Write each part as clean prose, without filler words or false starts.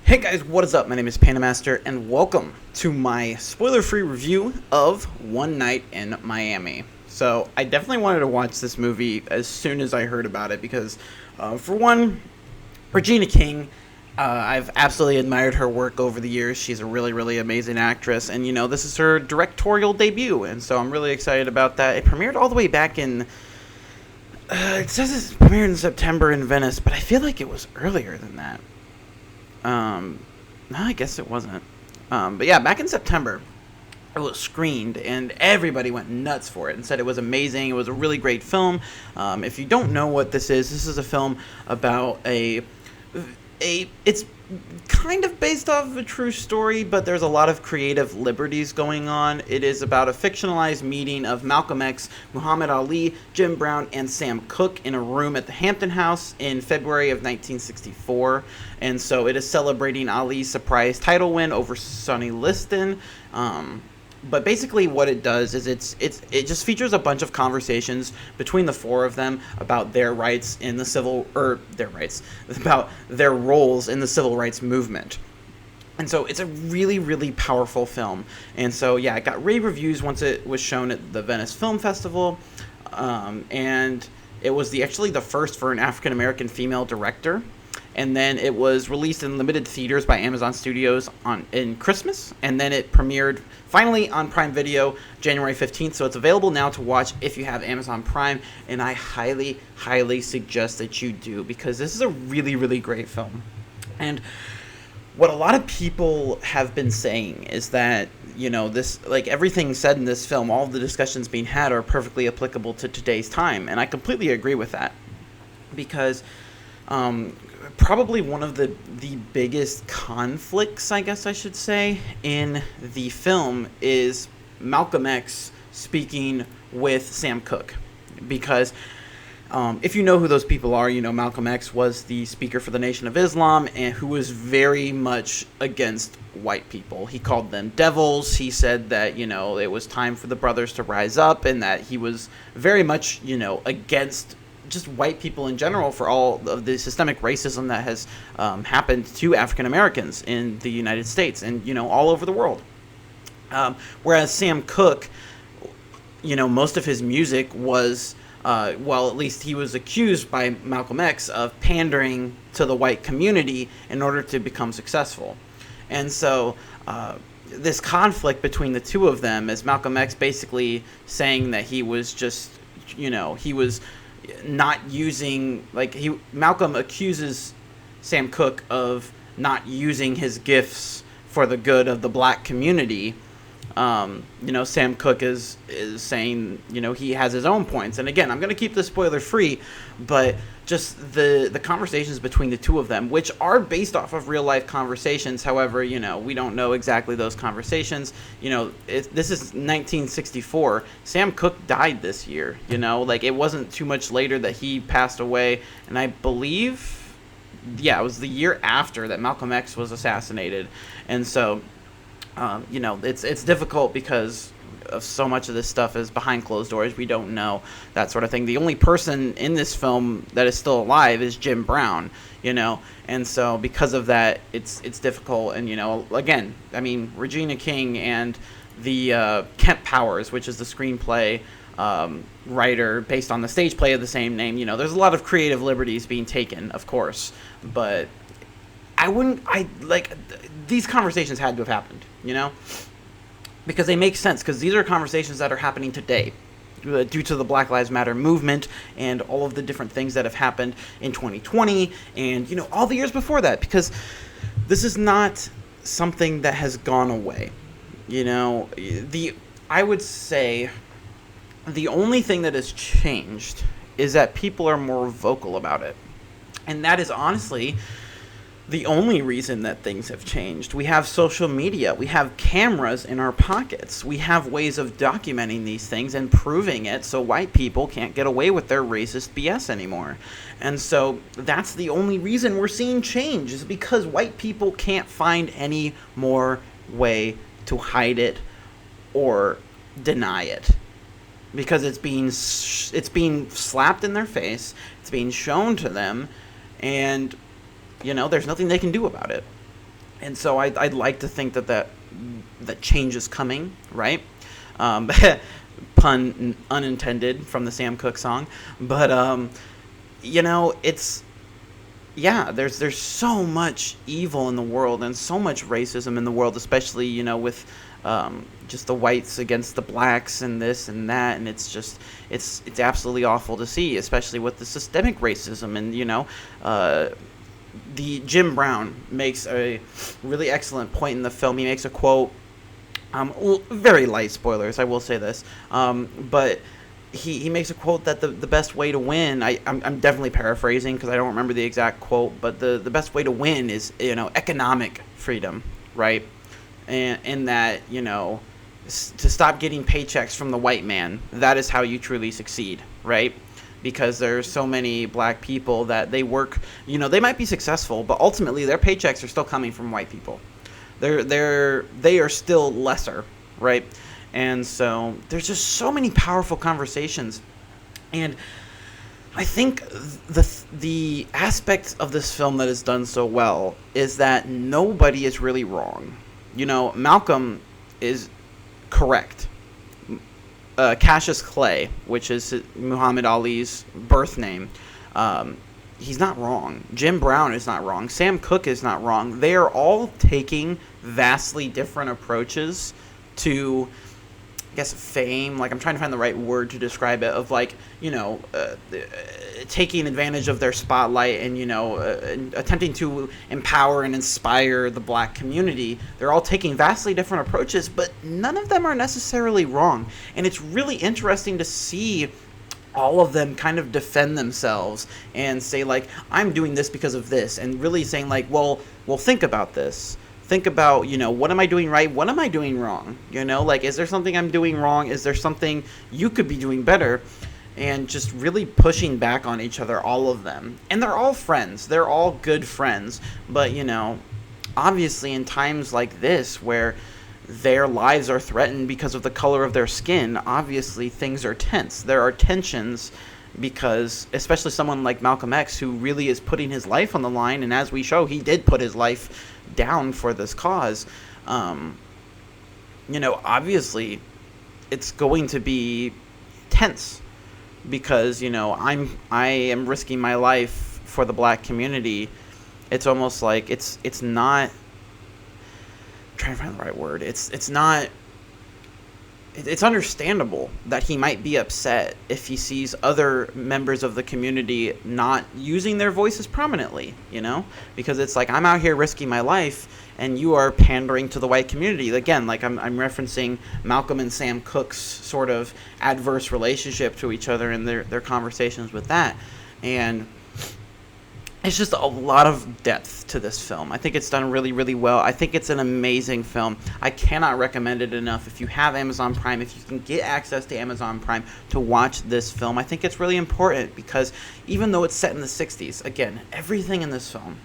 Hey guys, what is up? My name is PandaMaster, and welcome to my spoiler-free review of One Night in Miami. So, I definitely wanted to watch this movie as soon as I heard about it because, for one, Regina King, I've absolutely admired her work over the years. She's a really, really amazing actress, and this is her directorial debut, and so I'm really excited about that. It premiered all the way back in, it says it premiered in September in Venice, but I feel like it was earlier than that. No, I guess it wasn't. But yeah, back in September, it was screened, and everybody went nuts for it and said it was amazing. It was a really great film. If you don't know what this is a film about it's kind of based off of a true story, but there's a lot of creative liberties going on. It is about a fictionalized meeting of Malcolm X, Muhammad Ali, Jim Brown, and Sam Cooke in a room at the Hampton House in February of 1964. And so it is celebrating Ali's surprise title win over Sonny Liston. But basically what it does is it just features a bunch of conversations between the four of them about their rights in the about their roles in the civil rights movement. And so it's a really, really powerful film. And so, yeah, it got rave reviews once it was shown at the Venice Film Festival. And it was actually the first for an African-American female director. And then it was released in limited theaters by Amazon Studios in Christmas, and then it premiered finally on Prime Video January 15th, so it's available now to watch if you have Amazon Prime, and I highly, highly suggest that you do, because this is a really, really great film. And what a lot of people have been saying is that, this, like, everything said in this film, all of the discussions being had are perfectly applicable to today's time, and I completely agree with that, because probably one of the biggest conflicts, I guess I should say, in the film is Malcolm X speaking with Sam Cooke. Because if you know who those people are, Malcolm X was the speaker for the Nation of Islam, and who was very much against white people. He called them devils. He said that, it was time for the brothers to rise up, and that he was very much, against just white people in general for all of the systemic racism that has happened to African Americans in the United States and, all over the world. Whereas Sam Cooke, most of his music was, at least he was accused by Malcolm X of pandering to the white community in order to become successful. And so this conflict between the two of them is Malcolm X basically saying that he was just, he was not using, Malcolm accuses Sam Cooke of not using his gifts for the good of the black community. Sam Cooke is saying, he has his own points. And again, I'm going to keep this spoiler free, but just the conversations between the two of them, which are based off of real life conversations. However, we don't know exactly those conversations. This is 1964. Sam Cooke died this year, it wasn't too much later that he passed away. And I believe, it was the year after that Malcolm X was assassinated. And so, it's difficult because of so much of this stuff is behind closed doors. We don't know that sort of thing. The only person in this film that is still alive is Jim Brown, and so because of that, it's difficult. And again, Regina King and the Kemp Powers, which is the screenplay writer based on the stage play of the same name, there's a lot of creative liberties being taken, of course, but these conversations had to have happened, because they make sense, because these are conversations that are happening today due to the Black Lives Matter movement and all of the different things that have happened in 2020 and, all the years before that, because this is not something that has gone away. I would say the only thing that has changed is that people are more vocal about it. And that is honestly the only reason that things have changed. We have social media. We have cameras in our pockets. We have ways of documenting these things and proving it so white people can't get away with their racist BS anymore. And so that's the only reason we're seeing change, is because white people can't find any more way to hide it or deny it. Because it's being slapped in their face, it's being shown to them, and there's nothing they can do about it. And so I'd like to think that change is coming, right? Um, pun unintended from the Sam Cooke song, but it's there's so much evil in the world and so much racism in the world, especially with just the whites against the blacks and this and that, and it's absolutely awful to see, especially with the systemic racism. And the Jim Brown makes a really excellent point in the film. He makes a quote. Very light spoilers, I will say this, but he makes a quote that the best way to win, I'm definitely paraphrasing because I don't remember the exact quote, but the best way to win is economic freedom, right? And in that to stop getting paychecks from the white man, that is how you truly succeed, right? Because there's so many black people that they work, they might be successful, but ultimately their paychecks are still coming from white people. They are still lesser, right? And so there's just so many powerful conversations, and I think the aspect of this film that is done so well is that nobody is really wrong. Malcolm is correct. Cassius Clay, which is Muhammad Ali's birth name, he's not wrong. Jim Brown is not wrong. Sam Cooke is not wrong. They are all taking vastly different approaches to, I guess, fame. Like, I'm trying to find the right word to describe it, of taking advantage of their spotlight and attempting to empower and inspire the black community. They're all taking vastly different approaches, but none of them are necessarily wrong. And it's really interesting to see all of them kind of defend themselves and say, like, I'm doing this because of this, and really saying, like, well, think about this. Think about, what am I doing right? What am I doing wrong? Like, is there something I'm doing wrong? Is there something you could be doing better? And just really pushing back on each other, all of them. And they're all friends. They're all good friends. But, obviously in times like this where their lives are threatened because of the color of their skin, obviously things are tense. There are tensions because, especially someone like Malcolm X, who really is putting his life on the line, and as we show, he did put his life down for this cause. Obviously it's going to be tense because, I am risking my life for the black community. It's almost like it's not, I'm trying to find the right word. It's understandable that he might be upset if he sees other members of the community not using their voices prominently, because it's like, I'm out here risking my life and you are pandering to the white community. Again, like I'm referencing Malcolm and Sam Cooke's sort of adverse relationship to each other and their conversations with that. And it's just a lot of depth to this film. I think it's done really, really well. I think it's an amazing film. I cannot recommend it enough. If you have Amazon Prime, if you can get access to Amazon Prime to watch this film, I think it's really important because even though it's set in the 60s, again, everything in this film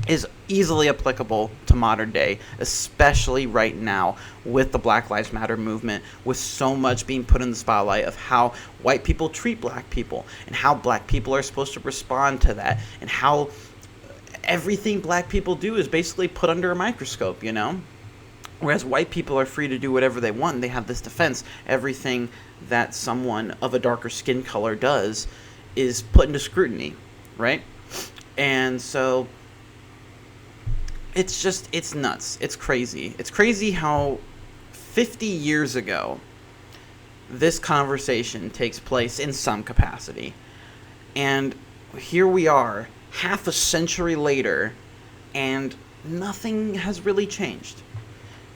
is easily applicable to modern day, especially right now with the Black Lives Matter movement, with so much being put in the spotlight of how white people treat black people and how black people are supposed to respond to that, and how everything black people do is basically put under a microscope, whereas white people are free to do whatever they want. They have this defense. Everything that someone of a darker skin color does is put into scrutiny, right? And so it's nuts. It's crazy. It's crazy how 50 years ago this conversation takes place in some capacity. And here we are, half a century later, and nothing has really changed.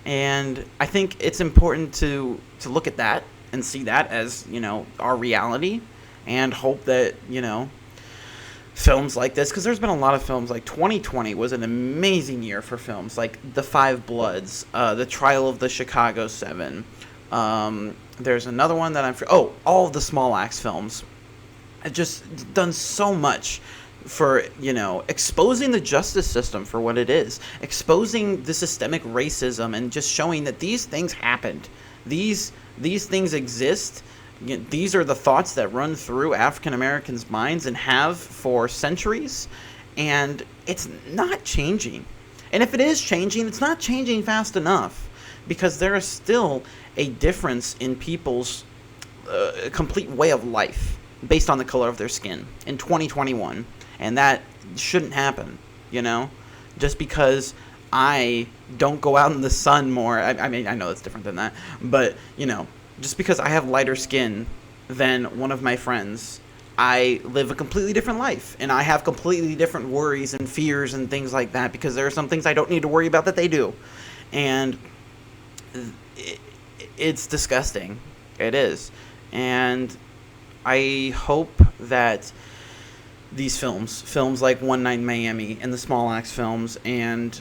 And I think it's important to look at that and see that as, our reality, and hope that, films like this, because there's been a lot of films, like 2020 was an amazing year for films like The Five Bloods, The Trial of the Chicago 7. There's another one that all of the Small Axe films. It's just done so much for, exposing the justice system for what it is, exposing the systemic racism, and just showing that these things happened. These things exist. These are the thoughts that run through African Americans' minds and have for centuries, and it's not changing. And if it is changing, it's not changing fast enough, because there is still a difference in people's complete way of life based on the color of their skin in 2021. And that shouldn't happen, you know? Just because I don't go out in the sun more, I mean, I know it's different than that, but, you know, just because I have lighter skin than one of my friends, I live a completely different life, and I have completely different worries and fears and things like that, because there are some things I don't need to worry about that they do. And it's disgusting. It is. And I hope that these films like One Night in Miami and the Small Axe films and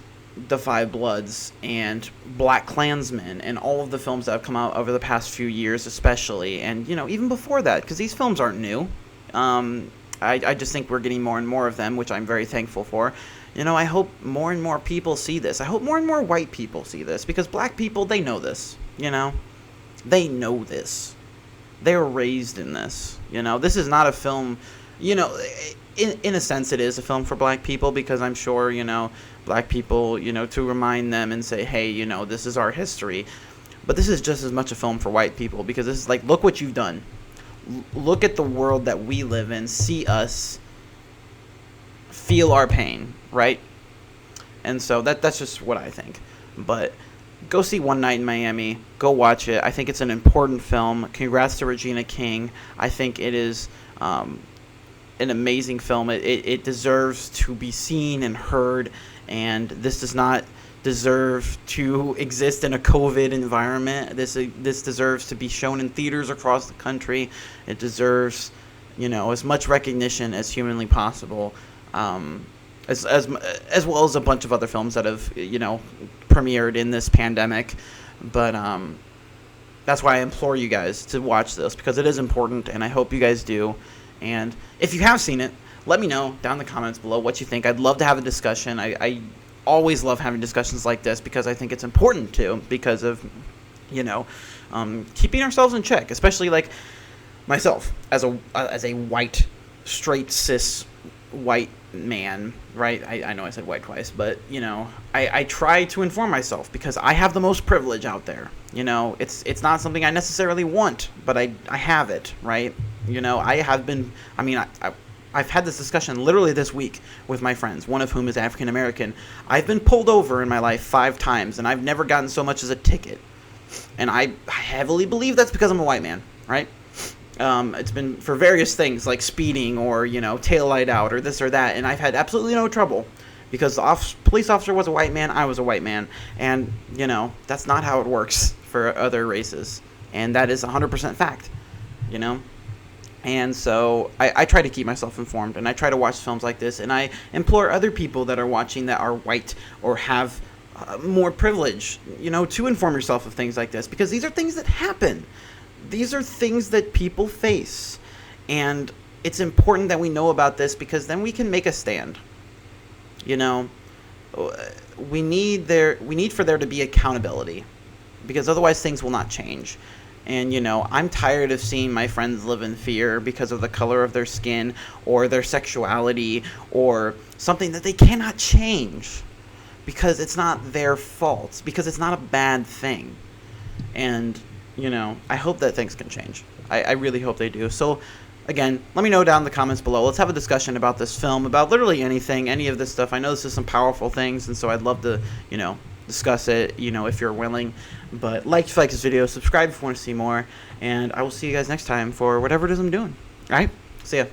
The Five Bloods and Black Klansman and all of the films that have come out over the past few years especially, and, you know, even before that, because these films aren't new. I just think we're getting more and more of them, which I'm very thankful for. You know, I hope more and more people see this. I hope more and more white people see this, because black people, they know this, you know? They know this. They were raised in this, you know? This is not a film, you know, in a sense it is a film for black people, because I'm sure, you know, black people, you know, to remind them and say, hey, you know, this is our history. But this is just as much a film for white people, because this is like, look what you've done. Look at the world that we live in. See us. Feel our pain, right? And so that's just what I think. But go see One Night in Miami. Go watch it. I think it's an important film. Congrats to Regina King. I think it is an amazing film. It deserves to be seen and heard, and this does not deserve to exist in a COVID environment. This deserves to be shown in theaters across the country. It deserves, you know, as much recognition as humanly possible, as well as a bunch of other films that have, you know, premiered in this pandemic. But that's why I implore you guys to watch this, because it is important, and I hope you guys do. And if you have seen it, let me know down in the comments below what you think. I'd love to have a discussion. I always love having discussions like this, because I think it's important to, because of, you know, keeping ourselves in check, especially like myself as a white, straight, cis, white man, right? I know I said white twice, but, you know, I try to inform myself, because I have the most privilege out there. You know, it's not something I necessarily want, but I have it, right? You know, I have been, I mean, I've had this discussion literally this week with my friends, one of whom is African American. I've been pulled over in my life 5 times, and I've never gotten so much as a ticket. And I heavily believe that's because I'm a white man, right? It's been for various things, like speeding or, you know, tail light out or this or that, and I've had absolutely no trouble, because the police officer was a white man, I was a white man, and, you know, that's not how it works for other races, and that is 100% fact, you know? And so I try to keep myself informed, and I try to watch films like this, and I implore other people that are watching that are white or have more privilege, you know, to inform yourself of things like this, because these are things that happen. These are things that people face, and it's important that we know about this, because then we can make a stand. You know, we need for there to be accountability, because otherwise things will not change. And, you know, I'm tired of seeing my friends live in fear because of the color of their skin or their sexuality or something that they cannot change, because it's not their fault, because it's not a bad thing. And, you know, I hope that things can change. I really hope they do. So, again, let me know down in the comments below. Let's have a discussion about this film, about literally anything, any of this stuff. I know this is some powerful things, and so I'd love to, you know, discuss it, you know, if you're willing. But like if you like this video, subscribe if you want to see more, and I will see you guys next time for whatever it is I'm doing. All right? See ya.